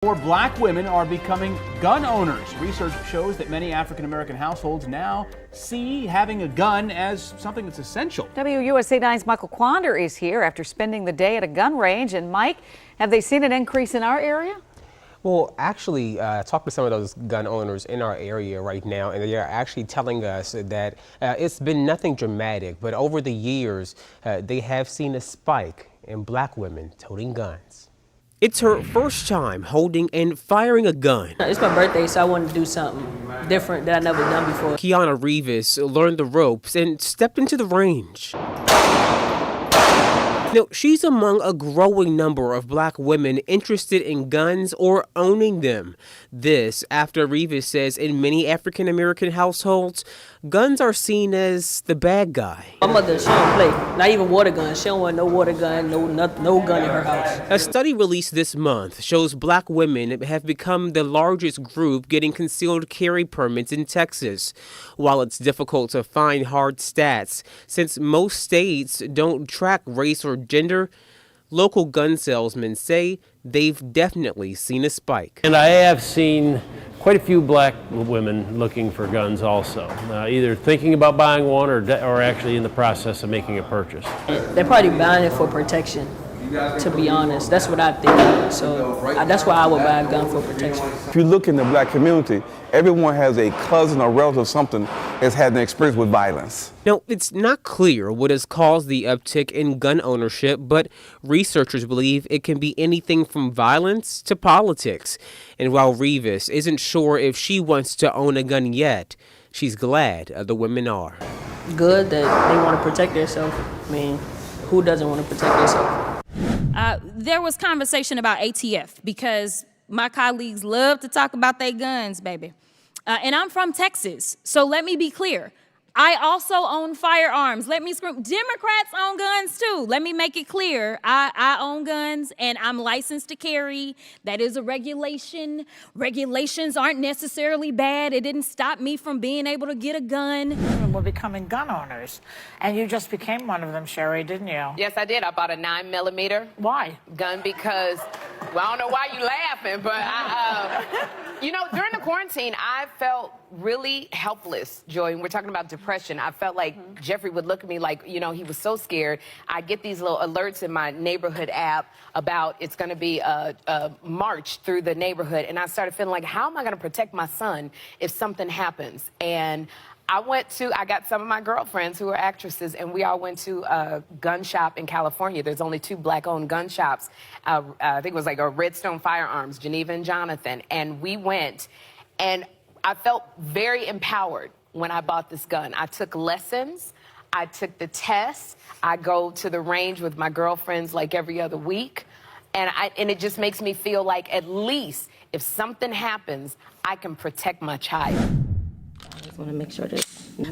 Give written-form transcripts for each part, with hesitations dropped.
More black women are becoming gun owners. Research shows that many African-American households now see having a gun as something that's essential. WUSA 9's Michael Quander is here after spending the day at a gun range. And Mike, have they seen an increase in our area? Well, actually, talk to some of those gun owners in our area right now, and they are actually telling us that it's been nothing dramatic, but over the years, they have seen a spike in black women toting guns. It's her first time holding and firing a gun. It's my birthday, so I wanted to do something different that I never done before. Kiana Rivas learned the ropes and stepped into the range. Now, she's among a growing number of black women interested in guns or owning them. This after Rivas says in many African-American households, guns are seen as the bad guy. My mother, she don't play, not even water gun. She don't want no water gun, no gun in her house. A study released this month shows black women have become the largest group getting concealed carry permits in Texas. While it's difficult to find hard stats, since most states don't track race or gender, local gun salesmen say they've definitely seen a spike. And I have seen quite a few black women looking for guns also, either thinking about buying one or actually in the process of making a purchase. They're probably buying it for protection, to be honest. That's what I think. So that's why I would buy a gun, for protection. If you look in the black community, everyone has a cousin or relative or something that's had an experience with violence. Now, it's not clear what has caused the uptick in gun ownership, but researchers believe it can be anything from violence to politics. And while Rivas isn't sure if she wants to own a gun yet, she's glad the women are. Good that they want to protect themselves. I mean, who doesn't want to protect themselves? There was conversation about ATF because my colleagues love to talk about their guns, baby. And I'm from Texas, so let me be clear. I also own firearms. Let me scream. Democrats own guns too. Let me make it clear. I own guns and I'm licensed to carry. That is a regulation. Regulations aren't necessarily bad. It didn't stop me from being able to get a gun. We're becoming gun owners. And you just became one of them, Sherri, didn't you? Yes, I did. I bought a 9mm. Why? Gun because, well, I don't know why you laughing, but during the quarantine, I felt really helpless, Joy. We're talking about depression. I felt like Jeffrey would look at me like, he was so scared. I get these little alerts in my neighborhood app about it's going to be a march through the neighborhood. And I started feeling like, how am I going to protect my son if something happens? And I got some of my girlfriends who are actresses, and we all went to a gun shop in California. There's only 2 black-owned gun shops. I think it was like a Redstone Firearms, Geneva and Jonathan. And we went, and I felt very empowered when I bought this gun. I took lessons. I took the test. I go to the range with my girlfriends like every other week. And it just makes me feel like at least if something happens, I can protect my child. I just want to make sure that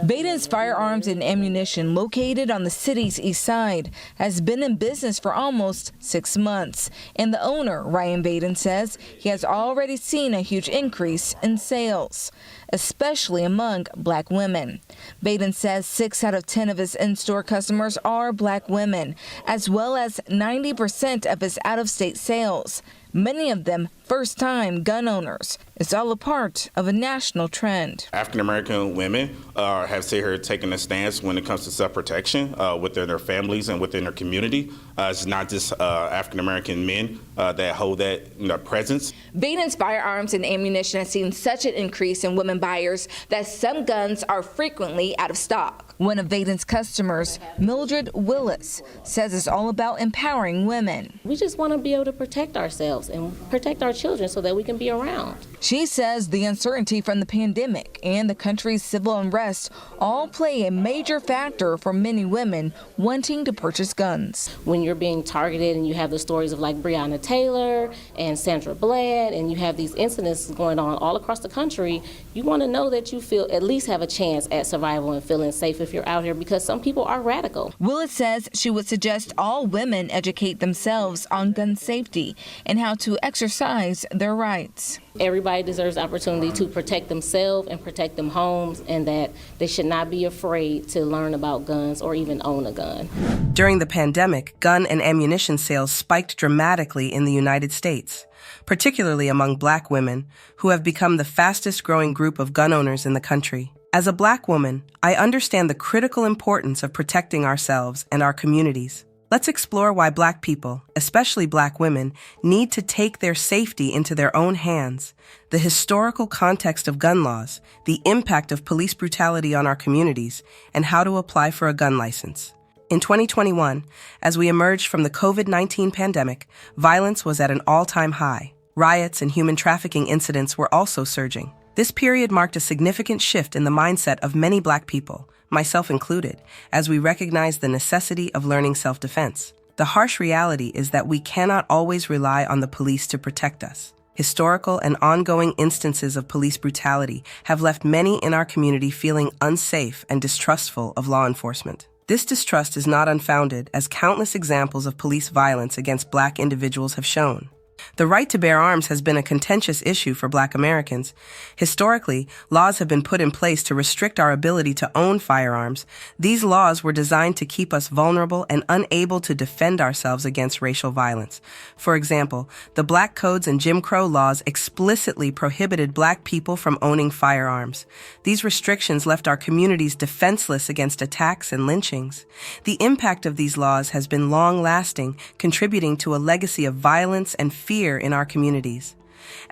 Baden's Firearms and Ammunition, located on the city's east side, has been in business for almost 6 months. And the owner, Ryan Baden, says he has already seen a huge increase in sales, especially among black women. Baden says 6 out of 10 of his in-store customers are black women, as well as 90% of his out-of-state sales. Many of them first-time gun owners. It's all a part of a national trend. African-American women have taken a stance when it comes to self-protection within their families and within their community. It's not just African-American men that hold that presence. Baden's Firearms and Ammunition has seen such an increase in women buyers that some guns are frequently out of stock. One of Baden's customers, Mildred Willis, says it's all about empowering women. We just want to be able to protect ourselves and protect our children so that we can be around. She says the uncertainty from the pandemic and the country's civil unrest all play a major factor for many women wanting to purchase guns. When you're being targeted and you have the stories of like Breonna Taylor and Sandra Bland, and you have these incidents going on all across the country, you want to know that you at least have a chance at survival and feeling safe if you're out here, because some people are radical. Willis says she would suggest all women educate themselves on gun safety and how to exercise their rights. Everybody deserves opportunity to protect themselves and protect them homes, and that they should not be afraid to learn about guns or even own a gun. During the pandemic, gun and ammunition sales spiked dramatically in the United States. particularly among Black women, who have become the fastest-growing group of gun owners in the country. As a Black woman, I understand the critical importance of protecting ourselves and our communities. Let's explore why Black people, especially Black women, need to take their safety into their own hands, the historical context of gun laws, the impact of police brutality on our communities, and how to apply for a gun license. In 2021, as we emerged from the COVID-19 pandemic, violence was at an all-time high. Riots and human trafficking incidents were also surging. This period marked a significant shift in the mindset of many Black people, myself included, as we recognized the necessity of learning self-defense. The harsh reality is that we cannot always rely on the police to protect us. Historical and ongoing instances of police brutality have left many in our community feeling unsafe and distrustful of law enforcement. This distrust is not unfounded, as countless examples of police violence against Black individuals have shown. The right to bear arms has been a contentious issue for Black Americans. Historically, laws have been put in place to restrict our ability to own firearms. These laws were designed to keep us vulnerable and unable to defend ourselves against racial violence. For example, the Black Codes and Jim Crow laws explicitly prohibited Black people from owning firearms. These restrictions left our communities defenseless against attacks and lynchings. The impact of these laws has been long-lasting, contributing to a legacy of violence and fear in our communities.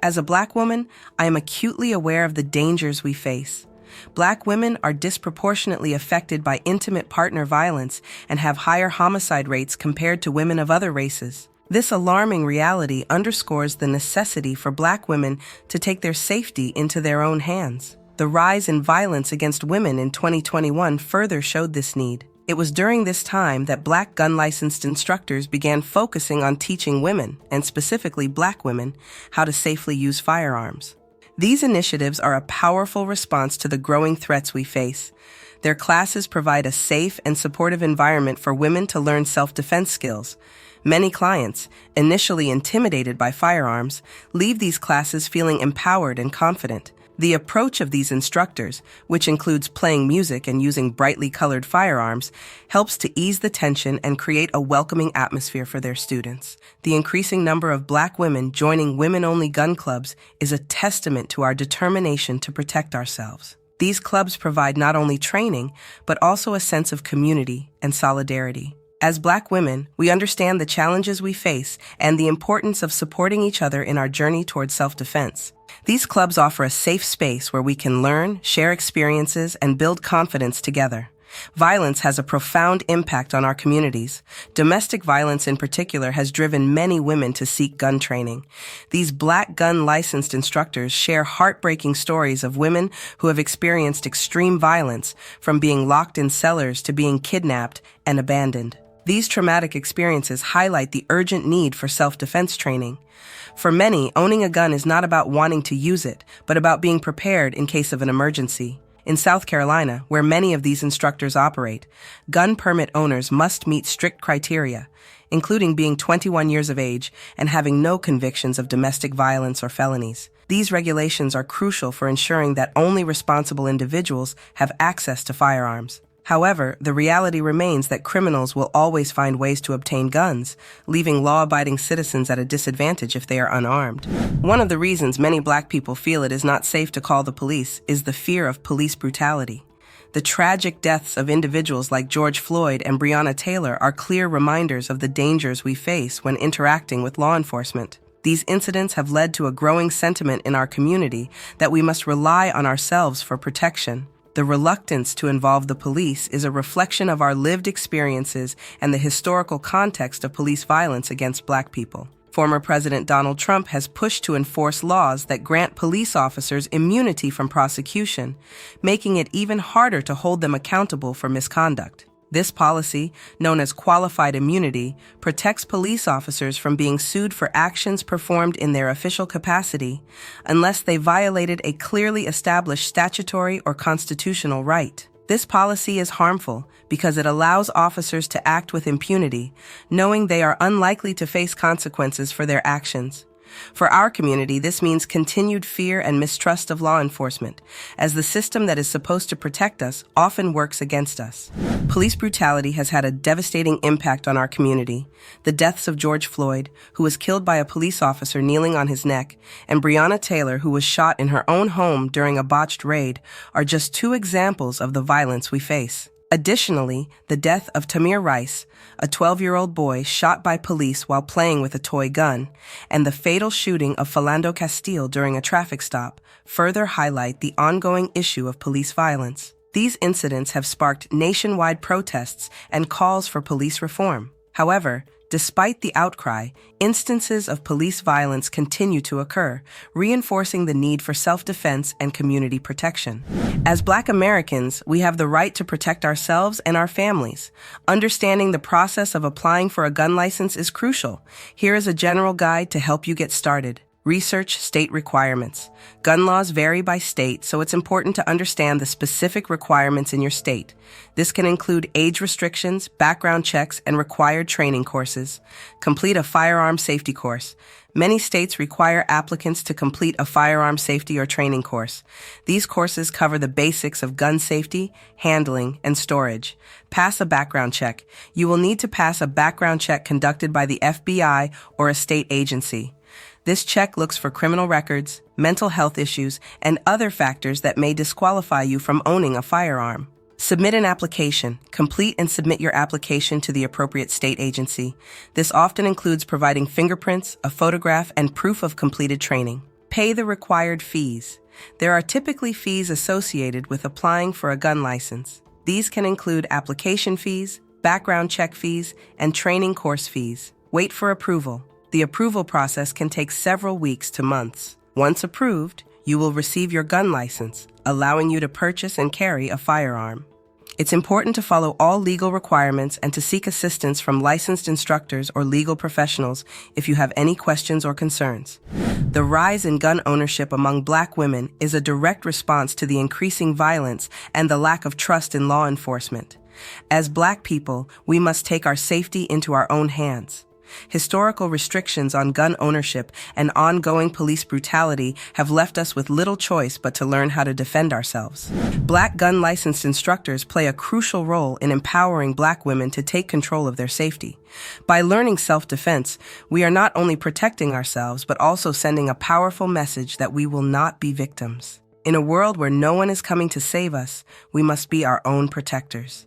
As a Black woman, I am acutely aware of the dangers we face. Black women are disproportionately affected by intimate partner violence and have higher homicide rates compared to women of other races. This alarming reality underscores the necessity for Black women to take their safety into their own hands. The rise in violence against women in 2021 further showed this need. It was during this time that Black gun-licensed instructors began focusing on teaching women, and specifically Black women, how to safely use firearms. These initiatives are a powerful response to the growing threats we face. Their classes provide a safe and supportive environment for women to learn self-defense skills. Many clients, initially intimidated by firearms, leave these classes feeling empowered and confident. The approach of these instructors, which includes playing music and using brightly colored firearms, helps to ease the tension and create a welcoming atmosphere for their students. The increasing number of Black women joining women-only gun clubs is a testament to our determination to protect ourselves. These clubs provide not only training, but also a sense of community and solidarity. As Black women, we understand the challenges we face and the importance of supporting each other in our journey towards self-defense. These clubs offer a safe space where we can learn, share experiences, and build confidence together. Violence has a profound impact on our communities. Domestic violence in particular has driven many women to seek gun training. These Black gun-licensed instructors share heartbreaking stories of women who have experienced extreme violence, from being locked in cellars to being kidnapped and abandoned. These traumatic experiences highlight the urgent need for self-defense training. For many, owning a gun is not about wanting to use it, but about being prepared in case of an emergency. In South Carolina, where many of these instructors operate, gun permit owners must meet strict criteria, including being 21 years of age and having no convictions of domestic violence or felonies. These regulations are crucial for ensuring that only responsible individuals have access to firearms. However, the reality remains that criminals will always find ways to obtain guns, leaving law-abiding citizens at a disadvantage if they are unarmed. One of the reasons many Black people feel it is not safe to call the police is the fear of police brutality. The tragic deaths of individuals like George Floyd and Breonna Taylor are clear reminders of the dangers we face when interacting with law enforcement. These incidents have led to a growing sentiment in our community that we must rely on ourselves for protection. The reluctance to involve the police is a reflection of our lived experiences and the historical context of police violence against Black people. Former President Donald Trump has pushed to enforce laws that grant police officers immunity from prosecution, making it even harder to hold them accountable for misconduct. This policy, known as qualified immunity, protects police officers from being sued for actions performed in their official capacity unless they violated a clearly established statutory or constitutional right. This policy is harmful because it allows officers to act with impunity, knowing they are unlikely to face consequences for their actions. For our community, this means continued fear and mistrust of law enforcement, as the system that is supposed to protect us often works against us. Police brutality has had a devastating impact on our community. The deaths of George Floyd, who was killed by a police officer kneeling on his neck, and Breonna Taylor, who was shot in her own home during a botched raid, are just two examples of the violence we face. Additionally, the death of Tamir Rice, a 12-year-old boy shot by police while playing with a toy gun, and the fatal shooting of Philando Castile during a traffic stop further highlight the ongoing issue of police violence. These incidents have sparked nationwide protests and calls for police reform. However, despite the outcry, instances of police violence continue to occur, reinforcing the need for self-defense and community protection. As Black Americans, we have the right to protect ourselves and our families. Understanding the process of applying for a gun license is crucial. Here is a general guide to help you get started. Research state requirements. Gun laws vary by state, so it's important to understand the specific requirements in your state. This can include age restrictions, background checks, and required training courses. Complete a firearm safety course. Many states require applicants to complete a firearm safety or training course. These courses cover the basics of gun safety, handling, and storage. Pass a background check. You will need to pass a background check conducted by the FBI or a state agency. This check looks for criminal records, mental health issues, and other factors that may disqualify you from owning a firearm. Submit an application. Complete and submit your application to the appropriate state agency. This often includes providing fingerprints, a photograph, and proof of completed training. Pay the required fees. There are typically fees associated with applying for a gun license. These can include application fees, background check fees, and training course fees. Wait for approval. The approval process can take several weeks to months. Once approved, you will receive your gun license, allowing you to purchase and carry a firearm. It's important to follow all legal requirements and to seek assistance from licensed instructors or legal professionals if you have any questions or concerns. The rise in gun ownership among Black women is a direct response to the increasing violence and the lack of trust in law enforcement. As Black people, we must take our safety into our own hands. Historical restrictions on gun ownership and ongoing police brutality have left us with little choice but to learn how to defend ourselves. Black gun licensed instructors play a crucial role in empowering Black women to take control of their safety. By learning self-defense, we are not only protecting ourselves but also sending a powerful message that we will not be victims. In a world where no one is coming to save us, we must be our own protectors.